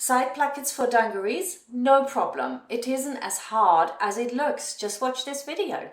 Side plackets for dungarees? No problem. It isn't as hard as it looks. Just watch this video.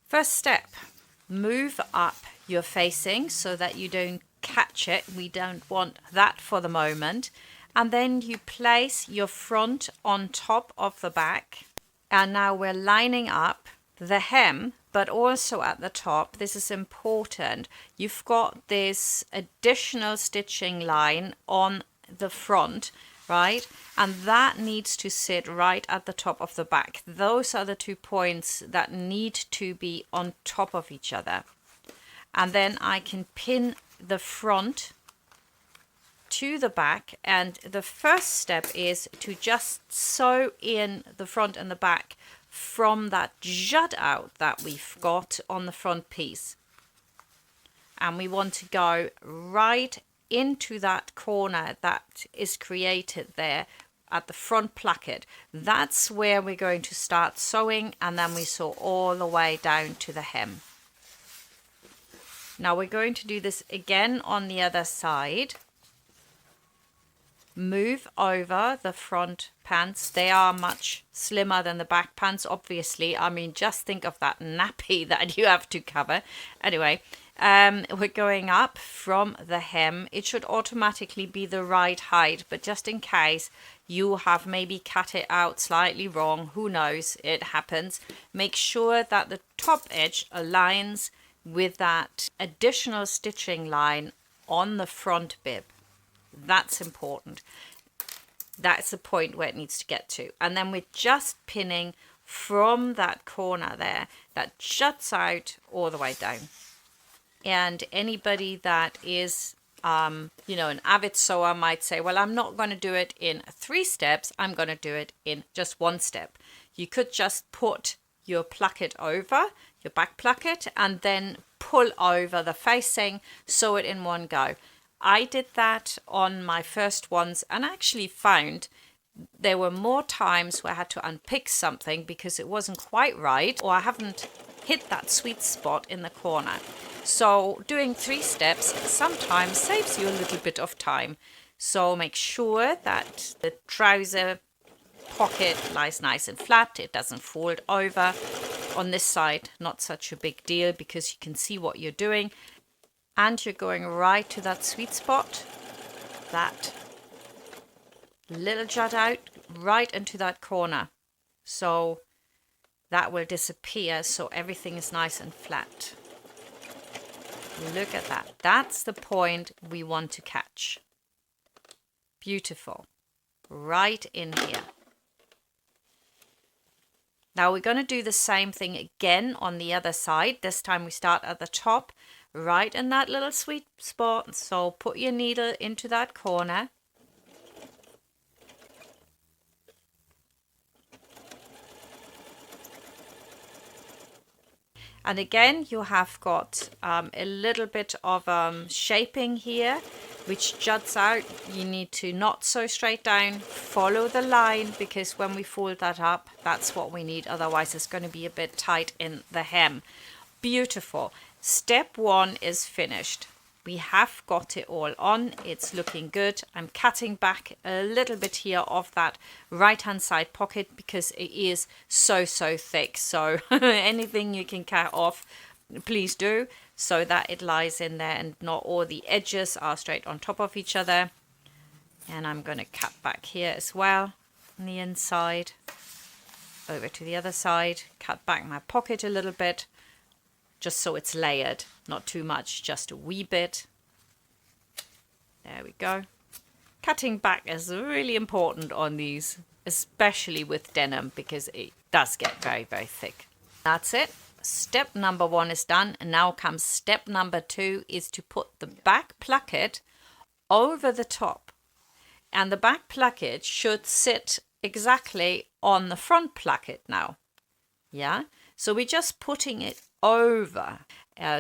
First step, move up your facing so that you don't catch it. We don't want that for the moment. And then you place your front on top of the back. And now we're lining up the hem, but also at the top. This is important. You've got this additional stitching line on the front, right? And that needs to sit right at the top of the back. Those are the 2 points that need to be on top of each other. And then I can pin the front to the back, and the first step is to just sew in the front and the back from that jut out that we've got on the front piece. And we want to go right into that corner that is created there at the front placket. That's where we're going to start sewing, and then we sew all the way down to the hem. Now we're going to do this again on the other side. Move over the front pants. They are much slimmer than the back pants, obviously. I mean, just think of that nappy that you have to cover. Anyway, we're going up from the hem. It should automatically be the right height, but just in case you have maybe cut it out slightly wrong, who knows, it happens. Make sure that the top edge aligns with that additional stitching line on the front bib. That's important. That's the point where it needs to get to. And then we're just pinning from that corner there that juts out all the way down. And anybody that is, an avid sewer might say, well, I'm not going to do it in 3 steps. I'm going to do it in just 1 step. You could just put your placket over, your back placket, and then pull over the facing, sew it in one go. I did that on my first ones and actually found there were more times where I had to unpick something because it wasn't quite right, or I haven't hit that sweet spot in the corner. So doing 3 steps sometimes saves you a little bit of time. So make sure that the trouser pocket lies nice and flat. It doesn't fold over. On this side, not such a big deal because you can see what you're doing. And you're going right to that sweet spot, that little jut out, right into that corner. So that will disappear, so everything is nice and flat. Look at that. That's the point we want to catch. Beautiful. Right in here. Now we're going to do the same thing again on the other side. This time we start at the top, right in that little sweet spot. So put your needle into that corner. And again, you have got a little bit of shaping here, which juts out. You need to not sew straight down, follow the line, because when we fold that up, that's what we need. Otherwise, it's going to be a bit tight in the hem. Beautiful. Step 1 is finished. We have got it all on. It's looking good. I'm cutting back a little bit here of that right hand side pocket because it is so thick. So anything you can cut off, please do, so that it lies in there and not all the edges are straight on top of each other. And I'm going to cut back here as well on the inside. Over to the other side. Cut back my pocket a little bit, just so it's layered. Not too much, just a wee bit. There we go. Cutting back is really important on these, especially with denim, because it does get very thick. That's it. Step number 1 is done, and now comes step number 2, is to put the back placket over the top. And the back placket should sit exactly on the front placket now. Yeah, so we're just putting it over.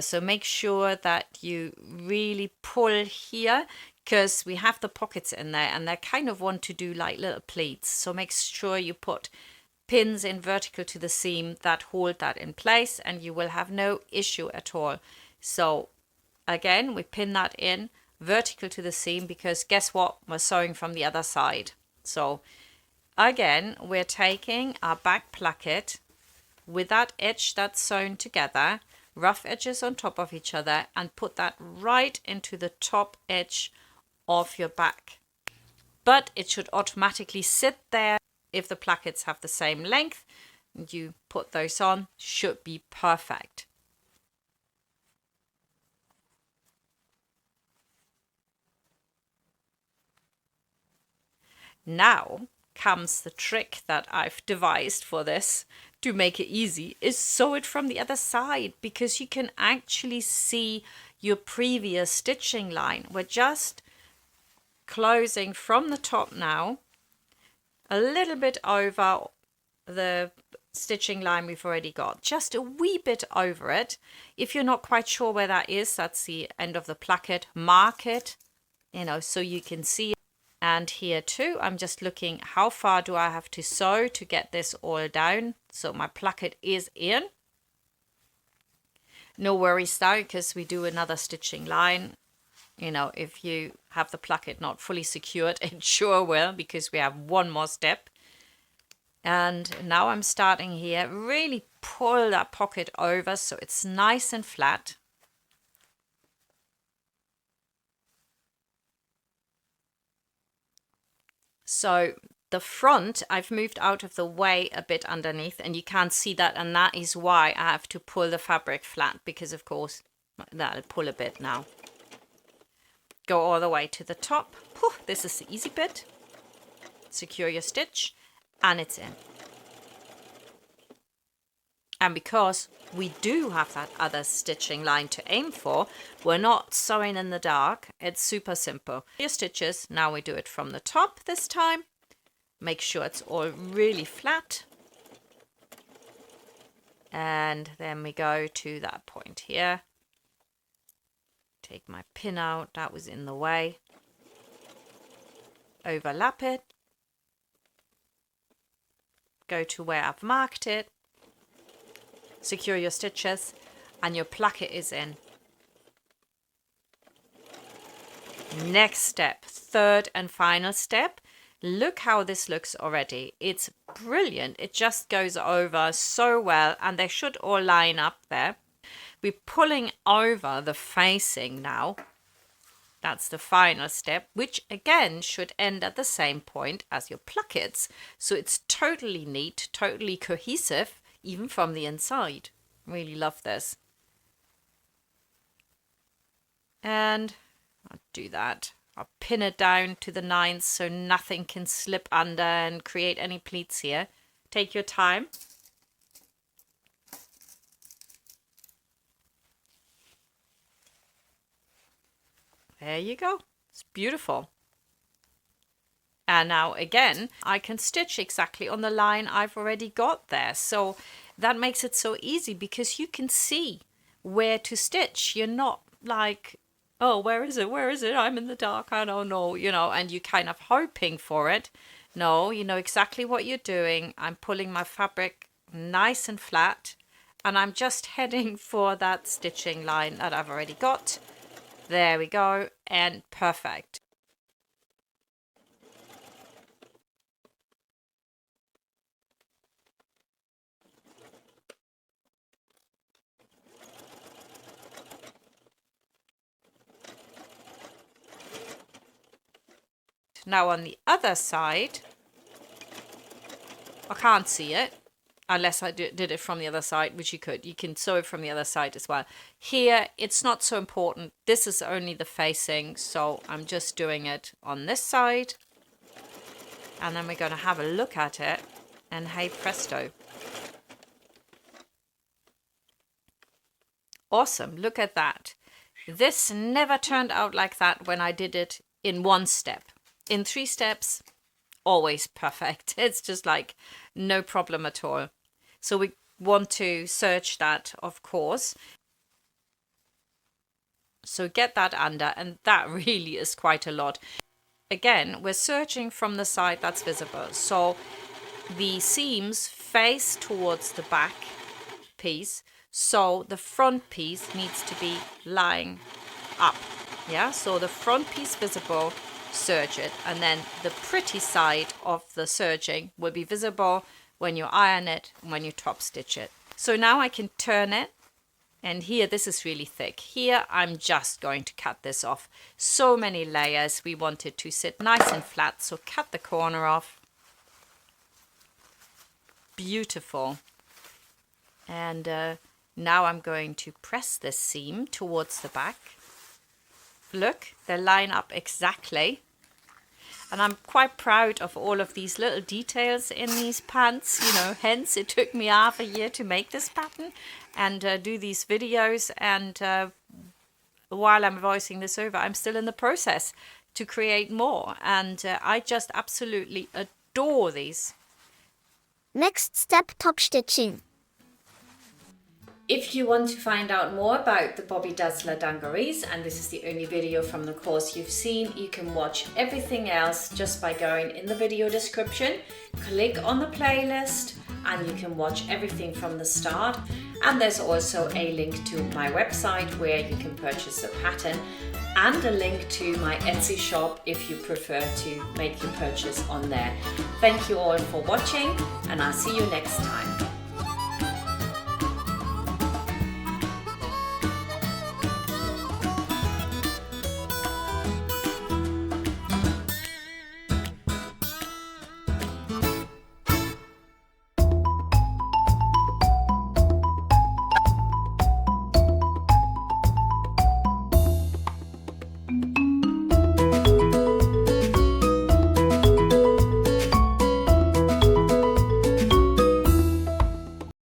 So make sure that you really pull here, because we have the pockets in there and they kind of want to do like little pleats. So make sure you put pins in vertical to the seam that hold that in place, and you will have no issue at all. So Again, we pin that in vertical to the seam because guess what? We're sewing from the other side. So again, we're taking our back placket with that edge that's sewn together, rough edges on top of each other, and put that right into the top edge of your back. But it should automatically sit there if the plackets have the same length. And you put those on, should be perfect. Now comes the trick that I've devised for this to make it easy, is sew it from the other side, because you can actually see your previous stitching line. We're just closing from the top now, a little bit over the stitching line we've already got, just a wee bit over it. If you're not quite sure where that is, that's the end of the placket, mark it, so you can see. And here too, I'm just looking how far do I have to sew to get this all down. So my placket is in. No worries though, because we do another stitching line. If you have the placket not fully secured, it sure will, because we have one more step. And now I'm starting here, really pull that pocket over so it's nice and flat. So the front, I've moved out of the way a bit underneath, and you can't see that, and that is why I have to pull the fabric flat, because of course that'll pull a bit now. Go all the way to the top. Whew, this is the easy bit. Secure your stitch, and it's in. And because we do have that other stitching line to aim for, we're not sewing in the dark. It's super simple. Your stitches, now we do it from the top this time. Make sure it's all really flat. And then we go to that point here. Take my pin out, that was in the way. Overlap it. Go to where I've marked it. Secure your stitches, and your placket is in. Next step, third and final step. Look how this looks already. It's brilliant. It just goes over so well, and they should all line up there. We're pulling over the facing now. That's the final step, which again should end at the same point as your plackets. So it's totally neat, totally cohesive, even from the inside. Really love this. And I'll do that. I'll pin it down to the 9th so nothing can slip under and create any pleats here. Take your time. There you go. It's beautiful. And now again, I can stitch exactly on the line I've already got there. So that makes it so easy, because you can see where to stitch. You're not like, oh, where is it? Where is it? I'm in the dark. I don't know, and you're kind of hoping for it. No, you know exactly what you're doing. I'm pulling my fabric nice and flat, and I'm just heading for that stitching line that I've already got. There we go, and perfect. Now on the other side, I can't see it unless I did it from the other side, which you could. You can sew it from the other side as well. Here, it's not so important. This is only the facing, so I'm just doing it on this side. And then we're going to have a look at it, and hey presto. Awesome, look at that. This never turned out like that when I did it in one step. In 3 steps, always perfect. It's just like no problem at all. So we want to search that, of course. So get that under, and that really is quite a lot. Again, we're searching from the side that's visible. So the seams face towards the back piece. So the front piece needs to be lying up. Yeah, so the front piece visible, serge it, and then the pretty side of the serging will be visible when you iron it and when you top stitch it. So now I can turn it, and here this is really thick. Here I'm just going to cut this off. So many layers, we want it to sit nice and flat, so cut the corner off. Beautiful. And now I'm going to press this seam towards the back. Look, they line up exactly. And I'm quite proud of all of these little details in these pants, you know, hence it took me half a year to make this pattern and do these videos. And while I'm voicing this over, I'm still in the process to create more. And I just absolutely adore these. Next step, top stitching. If you want to find out more about the Bobby Dazzler dungarees, and this is the only video from the course you've seen, you can watch everything else just by going in the video description, click on the playlist, and you can watch everything from the start. And there's also a link to my website where you can purchase the pattern, and a link to my Etsy shop if you prefer to make your purchase on there. Thank you all for watching, and I'll see you next time.